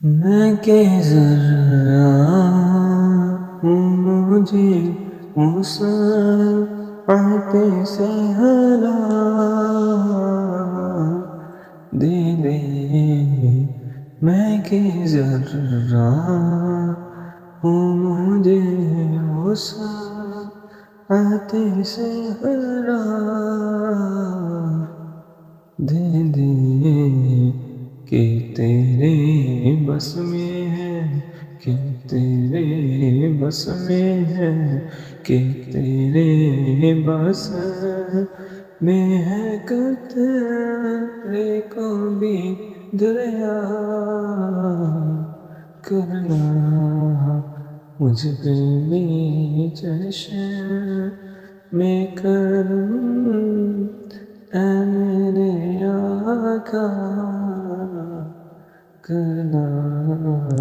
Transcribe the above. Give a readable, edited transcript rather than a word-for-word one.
میں کہ ذرا ہوں مجھے وسعت سے ہلا دے دے میں کہ ذرا ہوں مجھے وسعت سے ہلا دے دے کہ تیرے بس میں ہے کہ تیرے بس میں ہے کہ تیرے بس میں ہے قطرے کو بھی دریا کرنا مجھ پہ بھی چشم میں کرم اے میرے آقا کرنا